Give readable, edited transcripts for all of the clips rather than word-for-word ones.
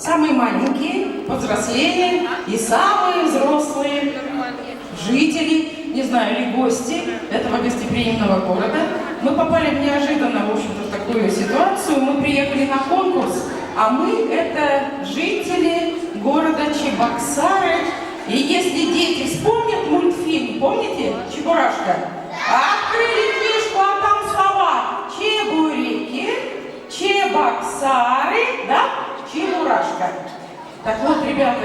самые маленькие, повзрослее и самые взрослые жители, не знаю, или гости этого гостеприимного города. Мы попали неожиданно, в общем-то, в такую ситуацию. Мы приехали на конкурс, а мы — это жители города Чебоксары. И если дети вспомнят мультфильм, помните, Чебурашка? Открыли книжку, а там слова чебуреки, Чебоксары, да? Чебурашка. Так вот, ребята,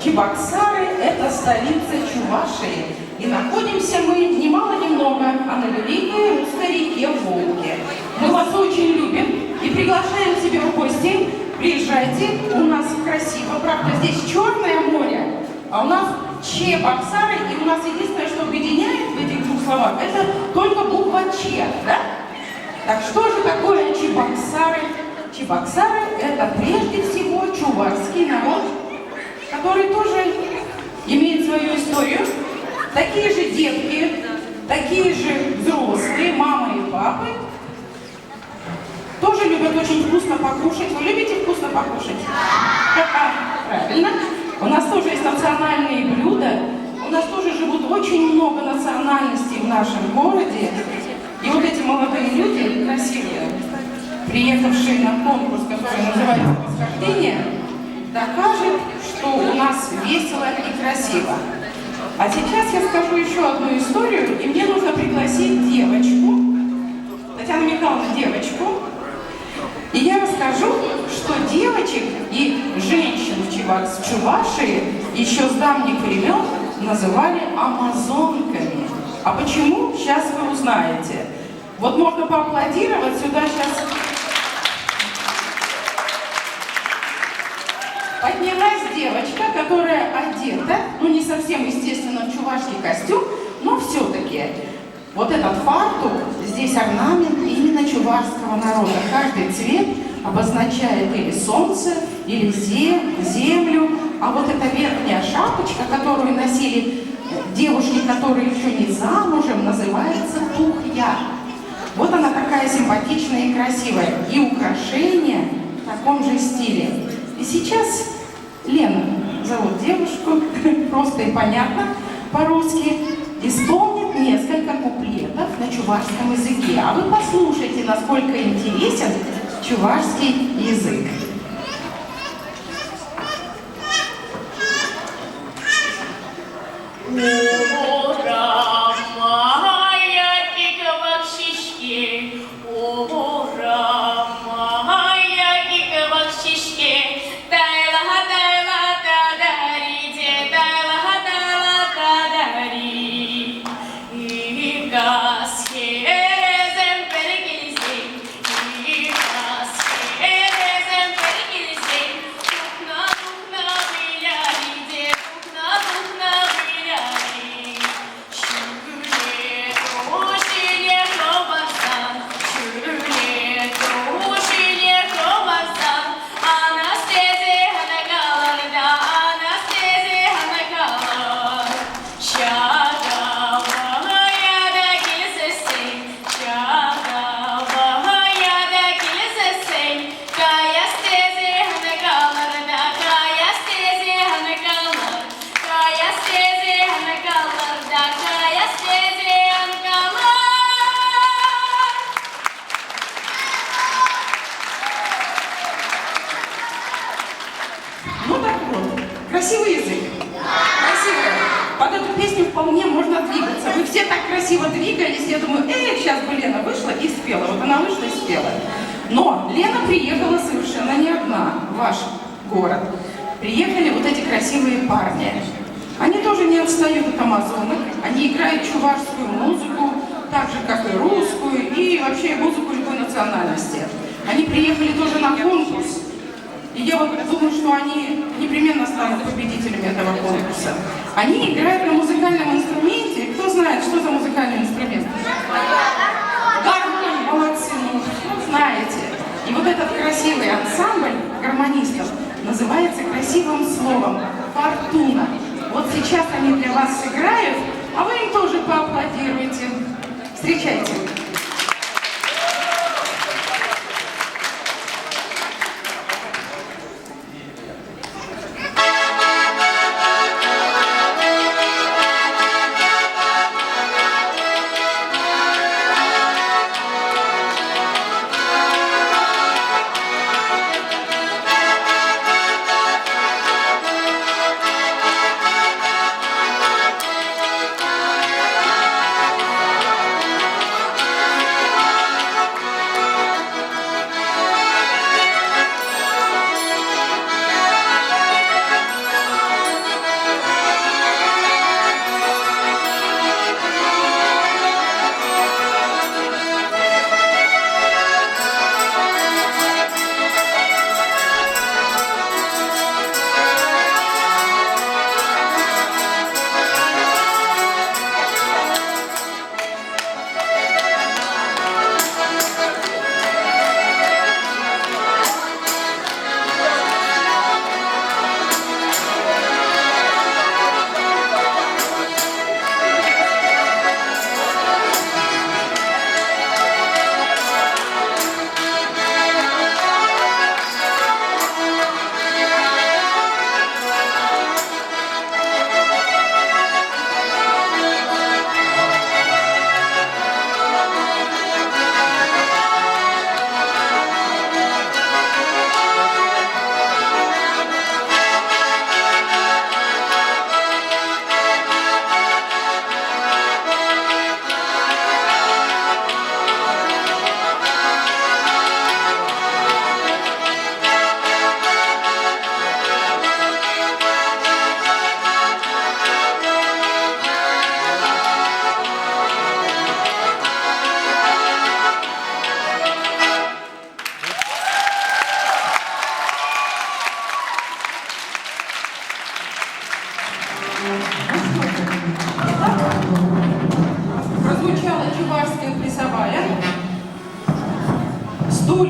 Чебоксары — это столица Чувашии. И находимся мы ни мало ни много, а на великой русской реке Волге. Мы вас очень любим и приглашаем к себе в гости. Приезжайте, у нас красиво, правда, здесь Черное море, а у нас Чебоксары, и у нас единственное, что объединяет в этих двух словах, это только буква Ч, да? Так что же такое Чебоксары? Чебоксары — это прежде всего чувашский народ, который тоже имеет свою историю. Такие же детки, такие же взрослые, мамы и папы, тоже любят очень вкусно покушать. Вы любите вкусно покушать? Правильно. У нас тоже есть национальные блюда. У нас тоже живут очень много национальностей в нашем городе. И вот эти молодые люди, красивые, приехавшие на конкурс, который называется «Восхождение», докажут, что у нас весело и красиво. А сейчас я скажу еще одну историю, и мне нужно пригласить девочку, Татьяна Михайловна, девочку, и я расскажу, что девочек и женщин в Чувашии еще с давних времен называли амазонками. А почему? Сейчас вы узнаете. Вот можно поаплодировать, сюда сейчас поднялась девочка, которая одета, ну не совсем, естественно, в чувашский костюм, но все-таки вот этот фартук, здесь орнамент именно чувашского народа. Каждый цвет обозначает или солнце, или землю, а вот эта верхняя шапочка, которую носили девушки, которые еще не замужем, называется тухья. Вот она такая симпатичная и красивая. И украшения в таком же стиле. И сейчас Лена, зовут девушку, просто и понятно по-русски, исполнит несколько куплетов на чувашском языке. А вы послушайте, насколько интересен чувашский язык. Красивый язык. Красивый. Под эту песню вполне можно двигаться. Вы все так красиво двигались, я думаю, сейчас бы Лена вышла и спела. Вот она вышла и спела. Но Лена приехала совершенно не одна в ваш город. Приехали вот эти красивые парни. Они тоже не отстают от амазонок. Они играют чувашскую музыку, так же, как и русскую, и вообще музыку любой национальности. Они приехали тоже на конкурс. И я вот думаю, что они непременно станут победителями этого конкурса. Они играют на музыкальном инструменте. Кто знает, что за музыкальный инструмент? Гармонь, молодцы, ну, знаете. И вот этот красивый ансамбль гармонистов называется красивым словом «фортуна». Вот сейчас они для вас сыграют, а вы им тоже поаплодируйте. Встречайте.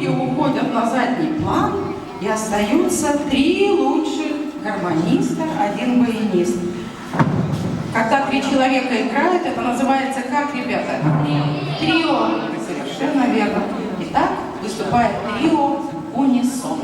громкие уходят на задний план, и остаются 3 лучших гармониста, 1 баянист. Когда 3 человека играют, это называется как, ребята? Трио. Совершенно верно. Итак, выступает трио «Унисон».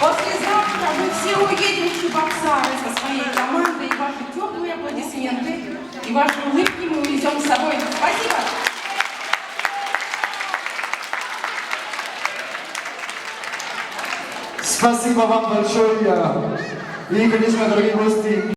Послезавтра мы все уедем в Чебоксары со своей командой, и ваши теплые аплодисменты, и ваши улыбки мы увезем с собой. Спасибо! Спасибо вам большое. И, конечно, дорогие гости,